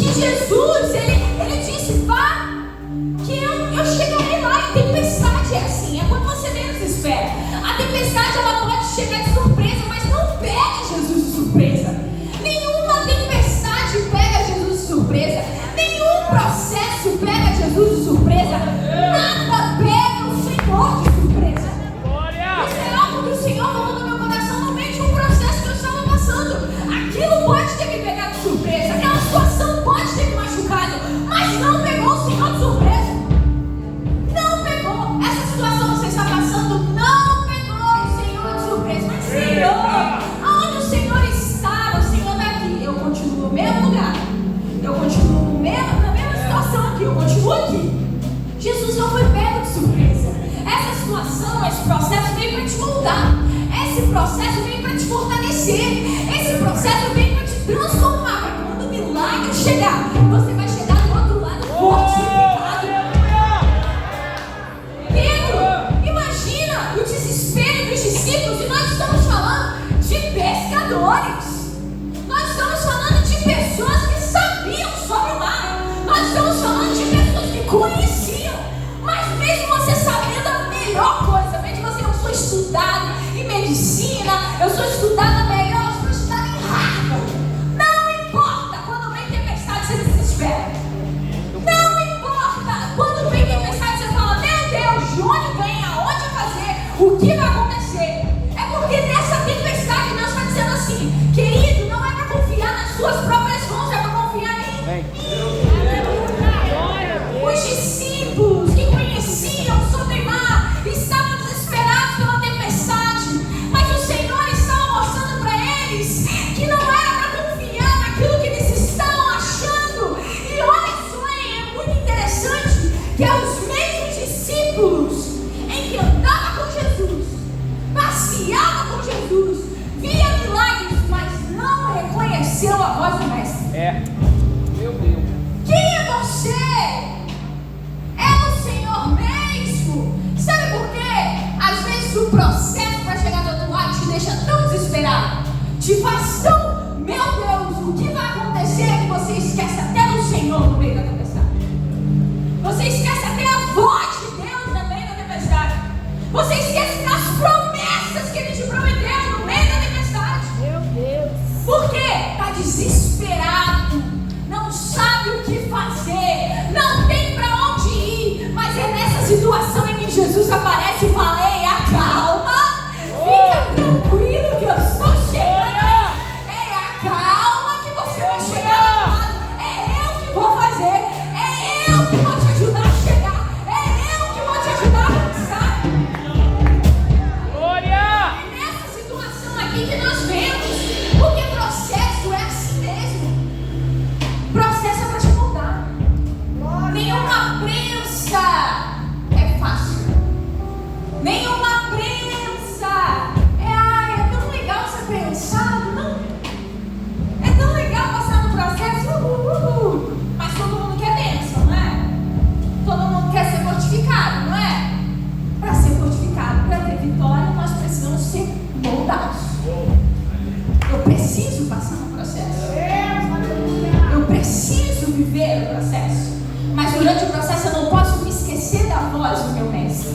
E Jesus, ele disse, vá, que eu chegarei lá. E tempestade é assim, é quando você menos espera. A tempestade, ela pode chegar de surpresa, mas não pega Jesus de surpresa. Nenhuma tempestade pega Jesus de surpresa. Nenhum processo pega Jesus de surpresa. Nada pega o Senhor de surpresa. Isso é algo que o Senhor falou no meu coração no meio de um processo que eu estava passando. Aquilo pode ter me pegado de surpresa. Aquela situação pode ter me machucado, mas não pegou o Senhor de surpresa. Não pegou. Essa situação que você está passando não pegou o Senhor de surpresa. Mas Senhor, aonde o Senhor está? O Senhor está aqui. Eu continuo no mesmo lugar. Eu continuo na mesma situação aqui. Eu continuo aqui. Jesus não foi pego de surpresa. Essa situação, esse processo veio para te moldar. Esse processo veio para te fortalecer. Esse processo veio para te transformar. Para quando o milagre chegar, você vai chegar do outro lado fortificado. Pedro, imagina o desespero dos discípulos. E nós estamos falando de pescadores. Nós estamos falando de pessoas que sabiam sobre o mar. Nós estamos falando de pessoas que conheciam. Mas mesmo você sabendo a melhor coisa, mesmo você, eu sou estudado em medicina, eu sou estudada melhor, eu sou estudada em Harvard. Não importa quando vem tempestade, você desespera. Não importa quando vem tempestade, você fala, meu Deus, de onde vem, aonde fazer, o que vai acontecer. É porque nessa tempestade Deus está dizendo assim, querido, não é para confiar nas suas próprias mãos, é para confiar em mim. Os discípulos que conheciam sobre o mar estavam desesperados pela tempestade, mas o Senhor estava mostrando para eles que não era para confiar naquilo que eles estavam achando. E olha só, é muito interessante que é os mesmos discípulos em que andava com Jesus, passeava com Jesus, via milagres, mas não reconheceu a voz do Mestre. Meu Deus. Quem é você? É o Senhor mesmo. Sabe por quê? Às vezes o processo para chegar do outro lado te deixa tão desesperado, te faz tão, meu Deus, o que vai acontecer, que você esquece até do Senhor no meio da tempestade. Você esquece até a voz de Deus no meio da tempestade. Você esquece das promessas que Ele te prometeu no meio da tempestade. Meu Deus. Por quê? Está desesperado, não sabe o que fazer, não tem para onde ir. Mas é nessa situação em que Jesus aparece e fala, ei, acalma, fica tranquilo que eu estou chegando. Ei, acalma que você vai chegar. É eu que vou fazer, é eu que vou te ajudar a chegar, é eu que vou te ajudar a avançar. Glória! É nessa situação aqui que nós vemos, porque processo é assim mesmo. Processo é para te moldar. Nenhuma prensa é fácil. Nenhuma prensa é tão legal ser prensado, não? É tão legal passar no processo, mas todo mundo quer bênção, não é? Todo mundo quer ser fortificado, não é? Para ser fortificado, para ter vitória, nós precisamos ser moldados. Eu preciso passar no processo. Eu preciso viver o processo. Mas durante o processo eu não posso me esquecer da voz do meu mestre.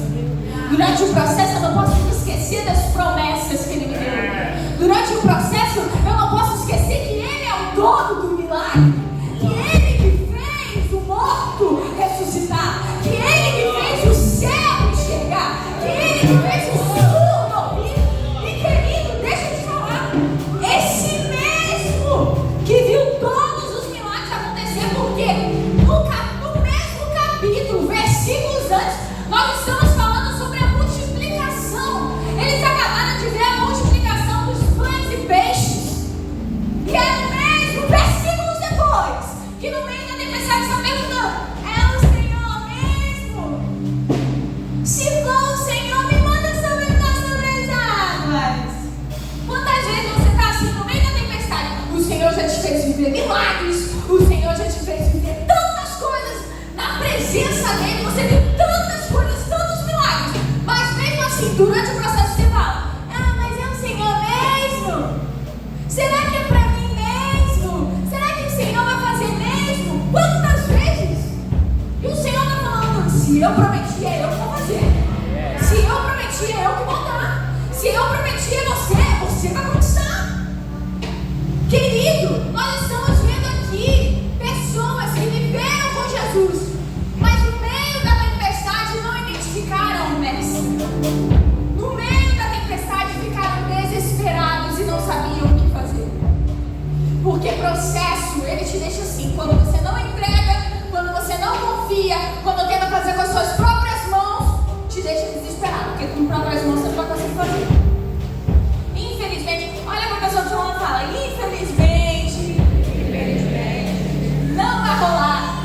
Durante o processo eu não posso me esquecer das promessas que ele me deu. Durante o processo eu não posso esquecer que ele é o dono do milagre. Que ele que fez o morto ressuscitar. Que ele que fez o céu enxergar. Que ele que fez o surdo ouvir. E querido, deixa eu te falar, esse mesmo que viu todos os milagres acontecer, porque no mesmo capítulo, versículos antes, nós estamos falando sobre a multiplicação. Eles acabaram de ver a multiplicação dos pães e peixes. E é no mesmo, versículos depois, que no meio da tempestade está perguntando, é o Senhor mesmo? Se for o Senhor, me manda sobre as águas. Quantas vezes você está assim no meio da tempestade? O Senhor já te fez viver milagres, o Senhor já te fez viver tantas coisas na presença dele, você viu tantas coisas, tantos milagres, mas mesmo assim, durante o processo você fala, mas é o Senhor mesmo? Será que é para mim mesmo? Será que o Senhor vai fazer mesmo? Quantas vezes? E o Senhor está falando: se eu prometi, é eu que vou fazer. Se eu prometi, é eu que vou dar. Se eu prometi, é você vai conquistar. Querido, nós estamos vendo aqui pessoas que viveram com Jesus, mas no meio da tempestade não identificaram o Mestre. No meio da tempestade ficaram desesperados e não sabiam o que fazer. Porque processo, ele te deixa assim: quando você não entrega, quando você não confia, quando tenta fazer com as suas próprias mãos, te deixa desesperado, porque com próprias mãos você não vai conseguir fazer. Infelizmente, olha para a pessoa que você não fala: infelizmente, não vai rolar.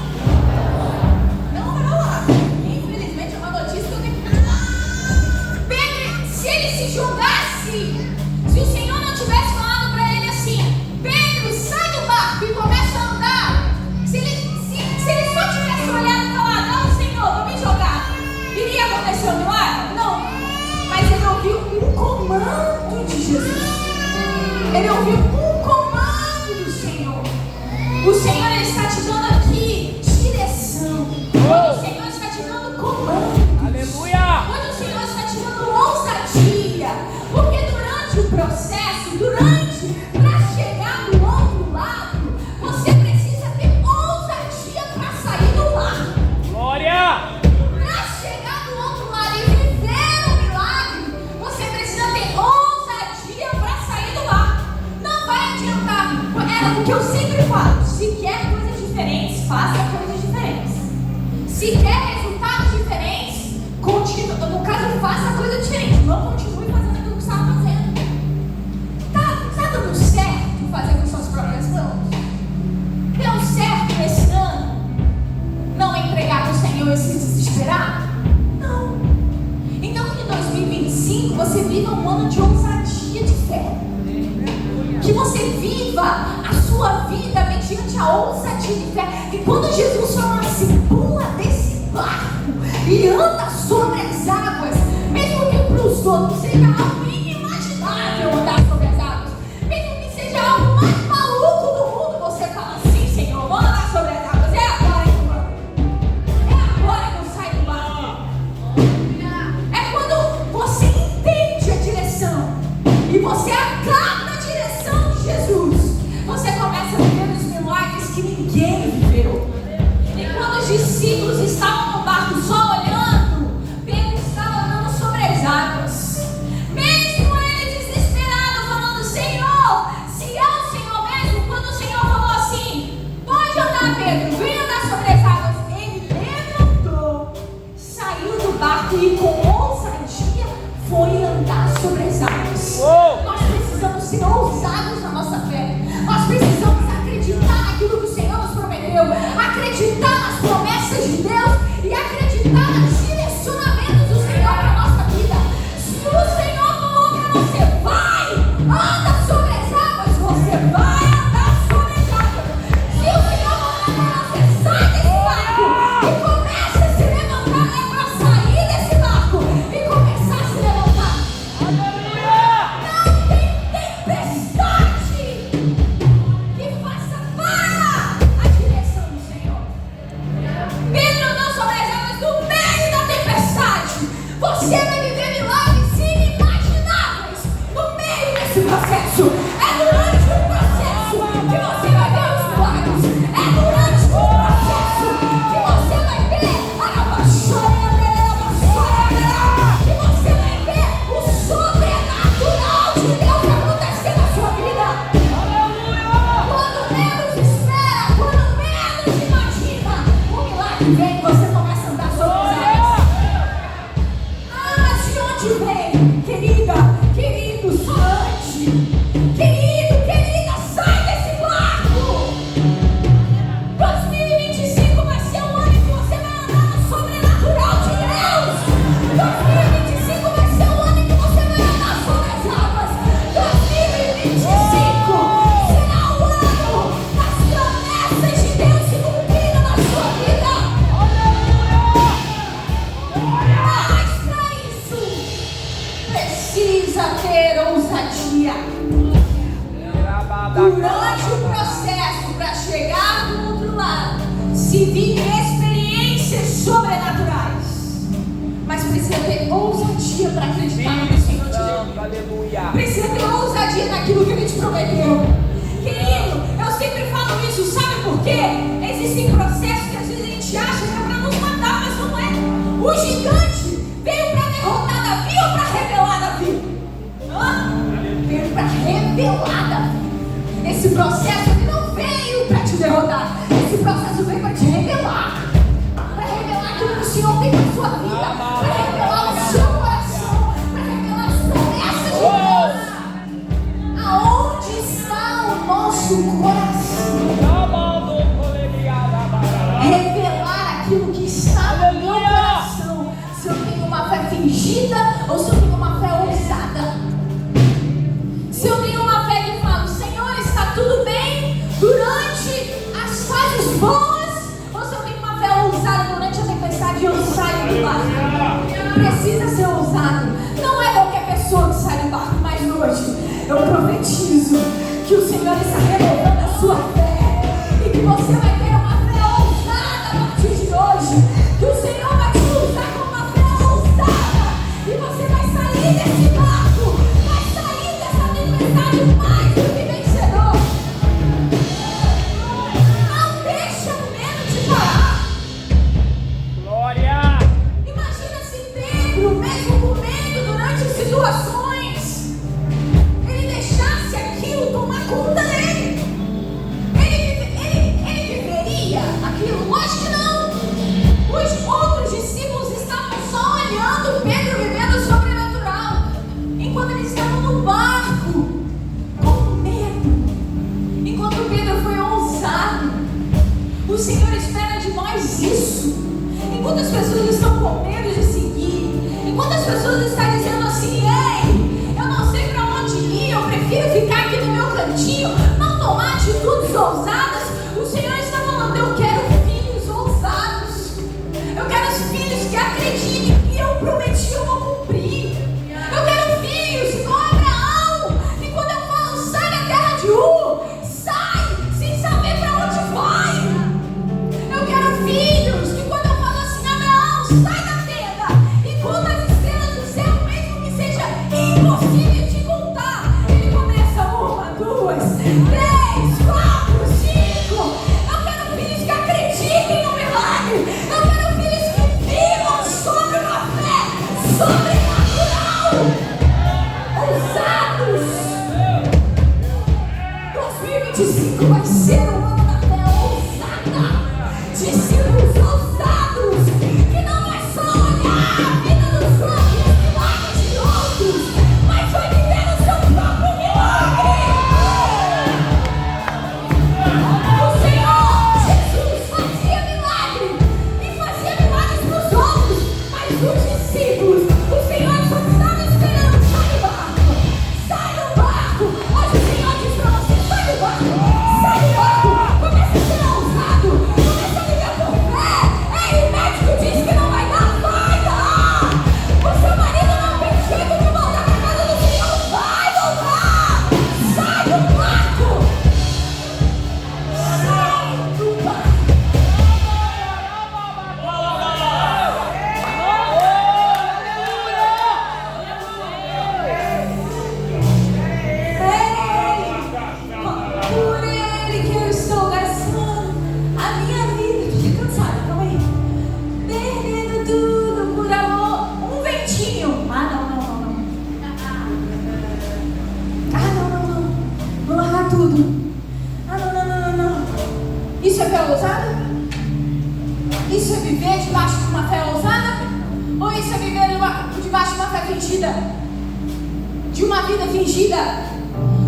Não vai rolar. Infelizmente é uma notícia que eu tenho que dar. Pedro, se ele se julgasse, se o Senhor não tivesse falado para ele assim: Pedro, sai do barco e começa a andar. Se ele só tivesse olhado e falado: não, Senhor, vou me jogar, iria acontecer um milagre? Não. Mas ele ouviu um comando de Jesus. Ele ouviu um comando do Senhor. O Senhor, ele está te dando aqui direção. O Senhor está te dando comando. Aleluia! Quando o Senhor está te dando ousadia, porque durante o processo, para chegar do outro lado, você precisa ter ousadia para sair do lado. Glória! Para chegar do outro lado e viver o milagre, você precisa ter ousadia para sair do lado. Não vai adiantar. É o que eu sempre falo: se quer coisas diferentes, faça coisas diferentes. Se quer resultados diferentes, continue, no caso, faça coisa diferente. Não continue fazendo aquilo que você estava fazendo. Tá dando certo fazer com suas próprias mãos? Deu certo esse ano? Não entregar para o Senhor e se desesperar? Não. Então que em 2025 você viva um ano de ousadia de fé. Que você viva a sua vida mediante a ousadia de fé. E quando Jesus fala assim: pula desse barco e anda sobre as águas, mesmo que para os outros seja algo inimaginável andar sobre as águas, mesmo que seja algo mais maluco do mundo, você fala assim: Senhor, vou andar sobre as águas. É agora que eu ando. É agora que eu saio do barco. É quando você entende a direção e você acata a direção de Jesus, você começa a viver os milagres que ninguém viveu. E quando os discípulos estavam no barco só olhando, Pedro estava andando sobre as águas. Mesmo ele desesperado, falando: Senhor, se é o Senhor mesmo. Quando o Senhor falou assim: pode andar, Pedro, vem andar sobre as águas, ele levantou, saiu do barco e com ousadia foi andar sobre as águas. Nós precisamos ser ousados na nossa fé. Nós precisamos acreditar naquilo que o Senhor nos prometeu, acreditar nas promessas de Deus e acreditar nos direcionamentos do Senhor para a nossa vida. Se o Senhor falou para você: vai, anda sobre as águas, você vai andar sobre as águas. Se o Senhor falou para você: sai desse barco e começa a se levantar, é para sair desse barco e começar a se levantar. Não tem tempestade que faça parar a direção do Senhor. Pedro andou sobre as águas no meio da tempestade. Você vai viver milagres inimagináveis no meio desse processo. É durante o processo que você vai ver os milagres. É durante o processo que você vai ver que você vai ver o sobrenatural de Deus acontecer na sua vida. Quando menos espera, quando menos imagina, o milagre vem e você começa a andar sobre as águas. Ah, de onde vem, querida, querido, só ande. Querido, querida, sai desse barco. 2025 vai ser um ano em que você vai andar no sobrenatural de Deus. 2025 vai ser um ano em que você vai andar sobre as águas. 2025 será o ano das promessas de Deus se cumprindo na sua vida. ter ousadia para acreditar no que o Senhor te deu. Aleluia. Precisa ter ousadia naquilo que Ele te prometeu. Querido, eu sempre falo isso, sabe por quê? Existem processos que às vezes a gente acha que é para nos matar, mas não é. O gigante veio para derrotar Davi ou para revelar Davi? Veio para revelar Davi. Esse processo ele não veio para te derrotar. Esse processo veio para te revelar. Para revelar aquilo que o Senhor tem na sua vida. Para revelar o seu coração. Para revelar as promessas de Deus. Aonde está o nosso coração? Revelar aquilo que está no meu coração. Se eu tenho uma fé fingida ou se eu tenho uma fé ousada. Se eu tenho uma fé que fala, Senhor, está tudo bem durante as fases boas, ou se eu tenho uma fé ousada durante a tempestade e eu saio do barco. Precisa ser ousado. Não é qualquer pessoa que sai do barco, mas hoje eu profetizo que o Senhor está renovando a sua fé e que você vai ter uma fé ousada a partir de hoje. Que o Senhor vai te usar com uma fé ousada e você vai sair desse barco, vai sair dessa tempestade mais do que vencedor. Não deixa o medo te parar. Glória. Imagina se Pedro, mesmo com medo durante as situações, ele deixasse aquilo tomar conta dele. Ele viveria aquilo? Lógico que não. Os outros discípulos estavam só olhando Pedro vivendo o sobrenatural, enquanto eles estavam no barco com medo. Enquanto Pedro foi ousado. O Senhor espera de nós isso. Enquanto as pessoas estão com medo de seguir, enquanto as pessoas estão dizendo assim, ei, eu não sei para onde ir, eu prefiro ficar aqui no meu cantinho, não tomar atitudes ousadas, o Senhor está falando, eu quero filhos ousados, eu quero filhos que acreditem que eu prometi, eu vou cumprir. Eu quero filhos igual Abraão, e quando eu falo, sai da terra de sai, sem saber para onde vai. Eu quero filhos que quando eu falo assim, Abraão, sai da tenda e conta as estrelas do céu, mesmo que seja impossível de contar. Ele começa 1, 2, 3, 4, 5. Eu quero filhos que acreditem no milagre. Eu quero filhos que vivam sobre uma fé sobrenatural. Ousados. 2025 vai ser o ano da fé ousada. Discípulos ousados, que não é só olhar a vida dos outros e os milagres de outros, mas vai viver o seu próprio milagre. O Senhor Jesus fazia milagre e fazia milagres para os outros, mas os discípulos, o Senhor só estava esperando, sai do barco. Hoje o Senhor diz para você, sai do barco, começa a ser ousado, começa a viver por fé. Ei, o médico diz que não vai dar. O seu marido não tem jeito de voltar para casa do Senhor, vai voltar. Sai do barco. Sai do barco. Por Ele que eu estou gastando a minha vida. Tô cansada, calma aí. Perdendo tudo por amor. Um ventinho. Não. Não. Vou largar tudo. Não. Isso é fé ousada? Isso é viver debaixo de uma fé ousada? Ou isso é viver debaixo de uma fé fingida? De uma vida fingida?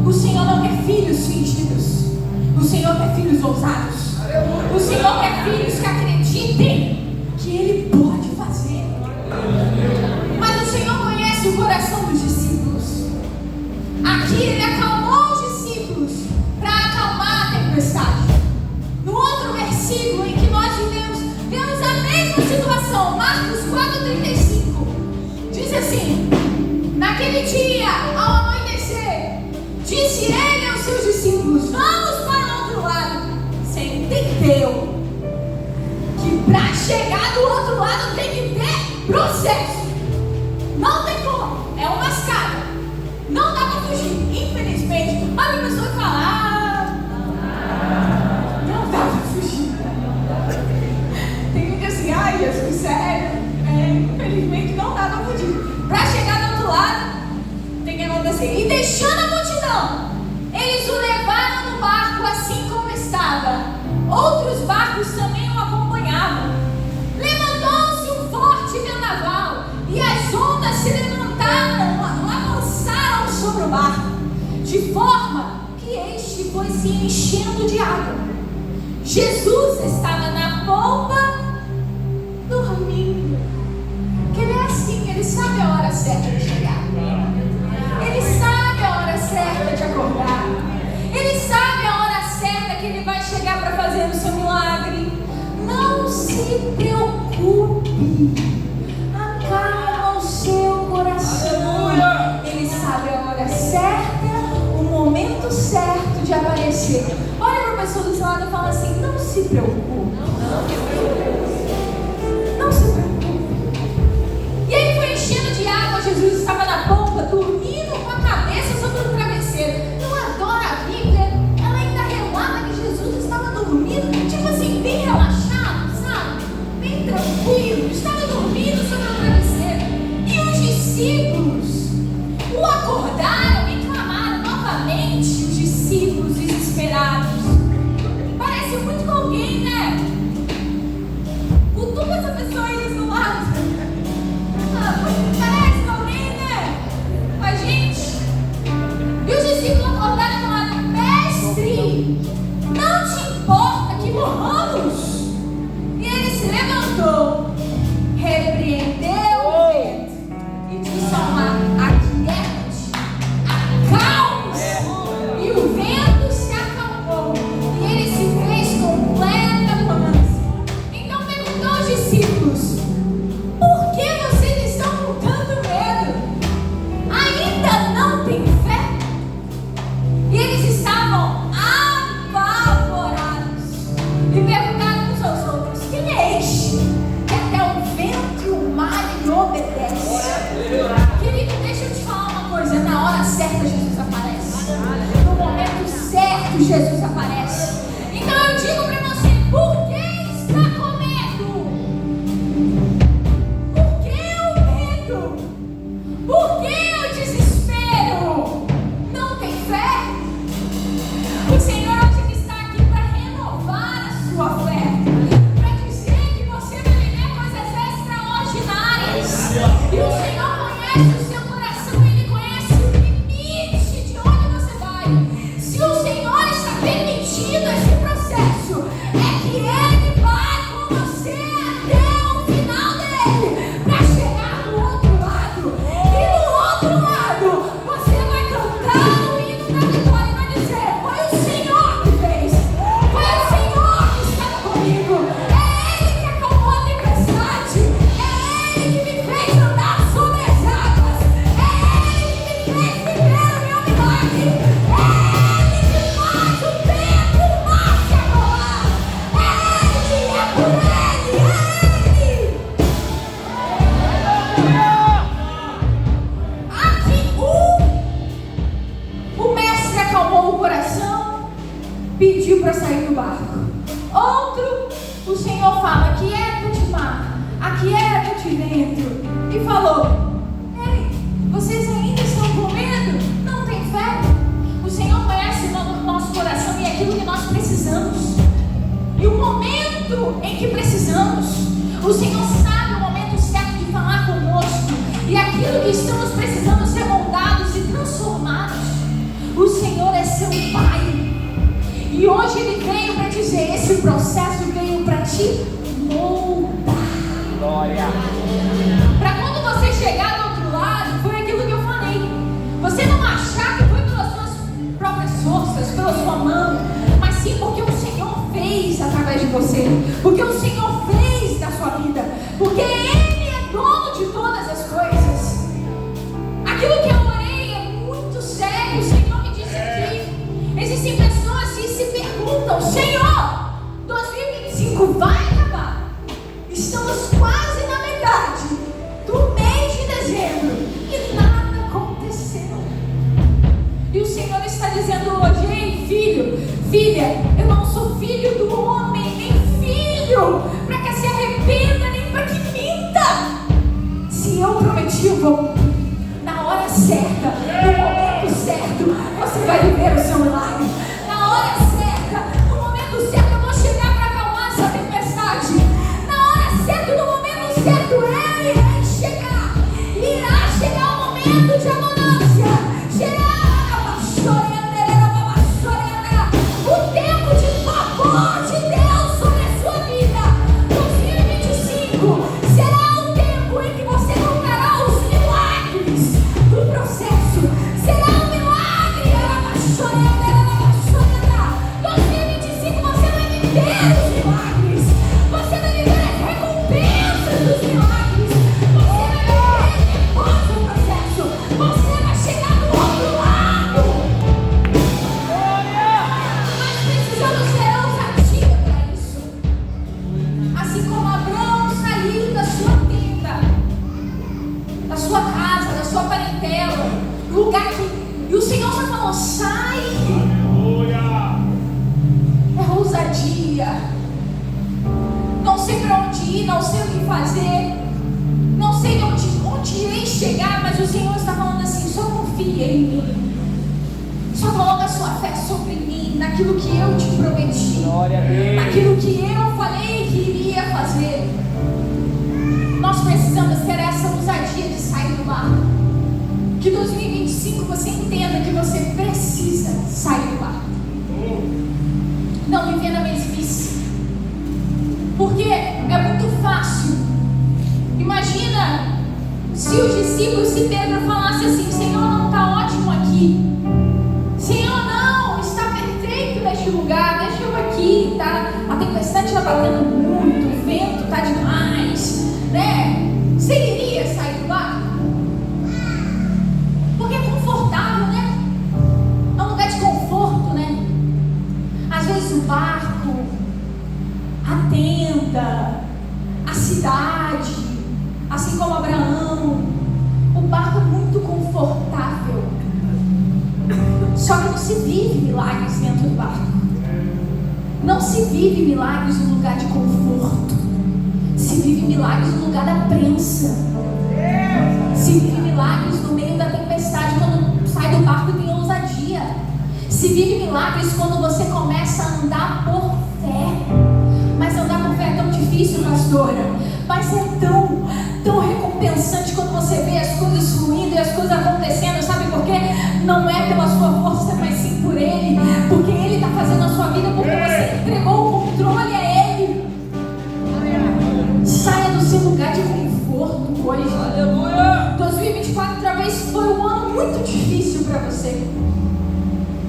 O Senhor não quer filhos fingidos. O Senhor quer filhos ousados. O Senhor quer filhos que acreditem que Ele pode fazer. Mas o Senhor conhece o coração dos discípulos. Aqui Ele acalmou os discípulos para acalmar a tempestade. No outro versículo em que nós vemos a mesma situação, Marcos 4,35, diz assim: naquele dia, ao amanhecer, disse Ele aos seus discípulos, vamos para o outro lado. Você entendeu que para chegar do outro lado tem que ter processo. Infelizmente não dá para fugir. Para chegar do outro lado, tem que acontecer. E deixando a multidão, eles o levaram no barco assim como estava. Outros barcos também o acompanhavam. Levantou-se um forte vendaval e as ondas se levantaram, avançaram sobre o barco, de forma que este foi se enchendo de água. Jesus estava na polpa, dormindo. Que ele é assim, ele sabe a hora certa de chegar. Ele sabe a hora certa de acordar. Ele sabe a hora certa que ele vai chegar para fazer o seu milagre. Não se preocupe. Acalma o seu coração. Ele sabe a hora certa, o momento certo de aparecer. Olha para a pessoa do seu lado e fala assim: não se preocupe. Não se preocupe. E aí foi enchendo de água. Jesus estava na polpa, dormindo com a cabeça sobre o travesseiro. Não adora a Bíblia? Ela ainda relata que Jesus estava dormindo, tipo assim, bem relaxado, sabe? Bem tranquilo. Estava dormindo sobre o travesseiro. E os discípulos o acordaram e clamaram novamente. Os discípulos desesperados. Parece muito com alguém, né? Cutuca essa pessoa aí do lado. Parece com alguém, né? Com a gente. E os discípulos acordaram e falaram: Mestre, não te importa que morramos? E ele se levantou, repreendeu o vento e disse ao mar: aquieta-te, acalma-se. E o vento se acalmou e ele se fez completa bonança. Então perguntou aos discípulos: por que vocês estão com tanto medo? Ainda não têm fé? E eles estavam apavorados e perguntaram uns aos outros: quem é este que até o vento e o mar lhe obedecem? Querido, deixa eu te falar uma coisa: na hora certa Jesus aparece. No momento certo Jesus aparece. Então eu digo para você: por que está com medo? Por que o medo? Por que o desespero? Não tem fé? O Senhor hoje está aqui para renovar a sua fé, para dizer que você vai viver coisas extraordinárias. E o Senhor conhece o seu coração, Ele conhece o limite de onde você vai. Se o Senhor está permitindo esse processo, é que Ele vai com você até o final dele, para chegar do outro lado. E do outro lado, você vai cantar o hino da vitória e vai dizer: foi o Senhor que fez, foi o Senhor que estava comigo, é Ele que acalmou a tempestade, é Ele que me fez andar sobre as águas, é Ele que me fez viver o meu milagre, é Ele que faz o vento e o mar se acalmar, é Ele, é por Ele, é Ele. Aqui o mestre acalmou o coração, pediu para sair do barco. Outro, o Senhor fala: aquieta-te, mar, aquieta-te, vento. E falou: ei, vocês ainda estão com medo? Não tem fé? O Senhor conhece o nosso coração e aquilo que nós precisamos. E o momento em que precisamos, o Senhor sabe o momento certo de falar conosco. E aquilo que estamos precisando ser moldados e transformados. O Senhor é seu Pai. E hoje Ele veio para dizer: esse processo veio para te moldar. Glória. Para quando você chegar do outro lado, foi aquilo que eu falei. Você não achar que foi pelas suas próprias forças, pela sua mão, mas sim porque o Senhor fez através de você. Porque o Senhor fez da sua vida. Porque Ele é dono de todas as coisas. Aquilo que eu orei é muito sério. O Senhor me disse aqui. Existem pessoas que se perguntam: Senhor, 2025 vai acabar? Estamos quase na metade do mês de dezembro e nada aconteceu. E o Senhor está dizendo hoje: ei, filho, filha, eu não sou filho do homem, nem filho para que se arrependa, nem para que minta. confia em mim. Só coloca a sua fé sobre mim, naquilo que eu te prometi, Glória a Deus. naquilo que eu falei que iria fazer. Nós precisamos ter essa ousadia de sair do barco. Que 2025 você entenda que você precisa sair do barco. Não viver na mesmice. Porque é muito fácil. Imagina se os discípulos, se Pedro falasse assim: Senhor, não está ótimo aqui. Senhor, não, está perfeito neste lugar. Deixa eu aqui, tá? A tempestade está batendo muito, o vento está demais, né? Você iria sair do barco? Porque é confortável, né? É um lugar de conforto, né? Às vezes o barco, a tenda, a cidade, assim como Abraão, o barco é muito confortável. Só que não se vive milagres dentro do barco. Não se vive milagres no lugar de conforto. Se vive milagres no lugar da prensa. Se vive milagres no meio da tempestade, quando sai do barco e tem ousadia. Se vive milagres quando você começa a andar por fé. Mas andar por fé é tão difícil, pastora. Mas é tão recompensante quando você vê as coisas fluindo e as coisas acontecendo. Sabe por quê? Não é pela sua força, mas sim por Ele. Porque Ele está fazendo a sua vida, porque você entregou o controle a Ele. Saia do seu lugar de conforto hoje. Aleluia. 2024 outra vez foi um ano muito difícil para você.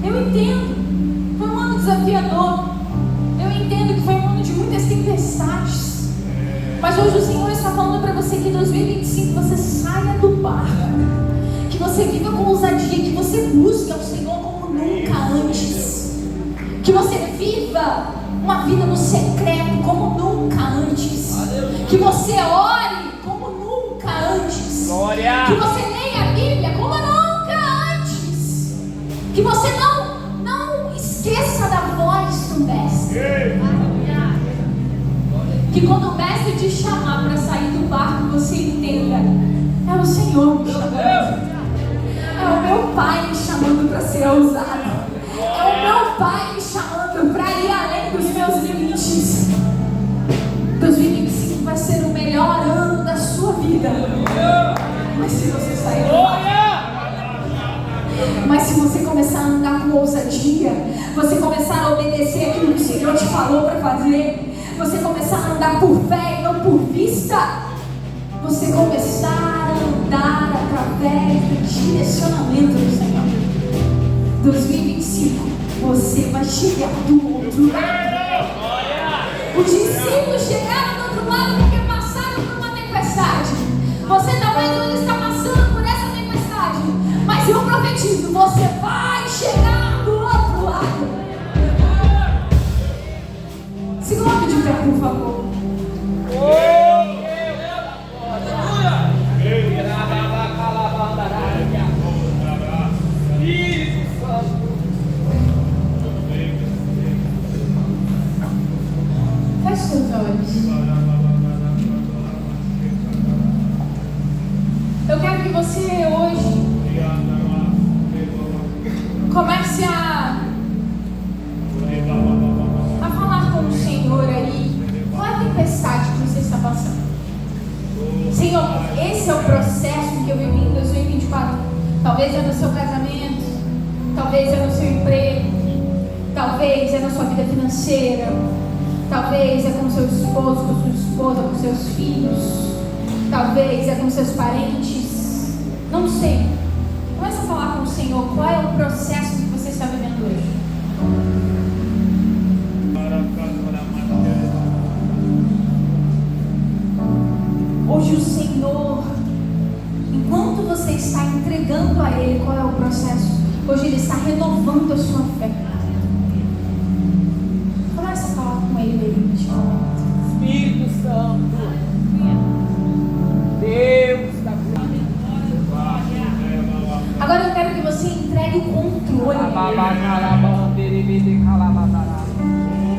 Eu entendo. Foi um ano desafiador. Eu entendo que foi um ano de muitas tempestades. Mas hoje o Senhor está falando para você que em 2025 você saia do barco. Que você viva com ousadia, que você busque ao Senhor como nunca antes. Que você viva uma vida no secreto como nunca antes. Que você ore como nunca antes. Glória. Que você leia a Bíblia como nunca antes. Que você não esqueça da voz do Mestre. Que quando o Mestre te chamar para sair do barco, você entenda: é o Senhor me chamando. É o meu Pai me chamando para ser ousado. É o meu Pai me chamando para ir além dos meus limites. 2025 vai ser o melhor ano da sua vida. Mas se você sair do barco, mas se você começar a andar com ousadia, você começar a obedecer aquilo que o Senhor te falou para fazer, você começar a andar por fé e não por vista, você começar a andar através do direcionamento do Senhor. 2025, você vai chegar do outro lado. Os discípulos chegaram do outro lado porque passaram por uma tempestade. Você talvez não está passando por essa tempestade, mas eu profetizo, você vai chegar do outro lado. Se coloque de pé, por favor. Feche seus olhos. Eu quero que você hoje comece a falar com o Senhor aí. Qual é a tempestade que você está passando? Senhor, esse é o processo que eu vivi em 2024. Talvez é no seu casamento, talvez é no seu emprego, talvez é na sua vida financeira, talvez é com seu esposo, com sua esposa, com seus filhos, talvez é com seus parentes. Não sei. Começa a falar com o Senhor. Qual é o processo que você está vivendo hoje? Hoje o Senhor, enquanto você está entregando a Ele qual é o processo, hoje Ele está renovando a sua fé. Começa a falar com Ele aí, Espírito Santo, Deus da glória. Agora eu quero que você entregue o controle.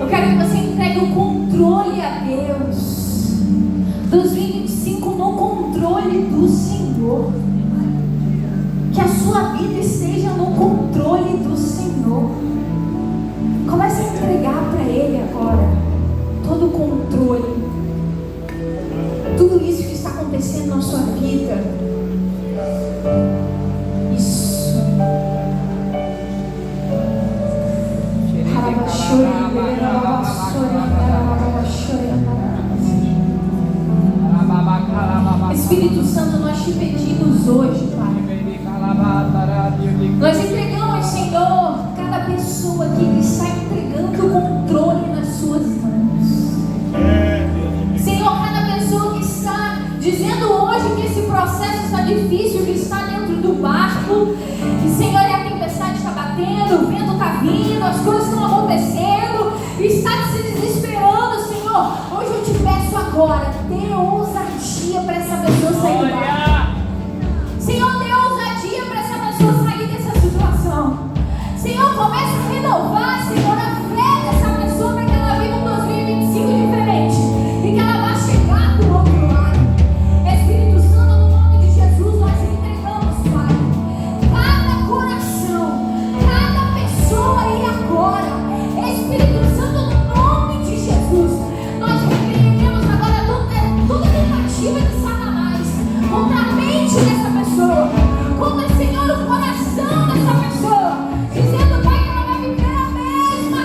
Eu quero que você entregue o controle a Deus. 2025 no controle do Senhor. Que a sua vida acontecendo na sua vida. Isso. Espírito Santo, nós te pedimos hoje, Pai. Nós entregamos, Senhor, cada pessoa aqui que está entregando o controle nas suas mãos. Senhor, cada pessoa que está dizendo hoje que esse processo está difícil, que está dentro do barco, que, Senhor, a tempestade está batendo, o vento está vindo, as coisas estão acontecendo, está se desesperando, Senhor. Hoje eu te peço agora, dê ousadia para essa pessoa sair do barco. Senhor, dê ousadia para essa pessoa sair dessa situação. Senhor, comece a renovar, Senhor, a fé dessa pessoa para que ela viva um 2025 diferente e que ela vá chegar do outro lado. Espírito Santo, no nome de Jesus, nós entregamos, Pai, cada coração, cada pessoa aí agora. Espírito Santo, no nome de Jesus, nós repreendemos agora toda tentativa de Satanás contra a mente dessa pessoa, contra, Senhor, o coração dessa pessoa, dizendo, Pai, que ela vai viver a mesma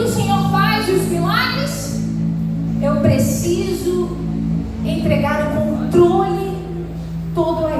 o Senhor faz os milagres, eu preciso entregar o controle todo a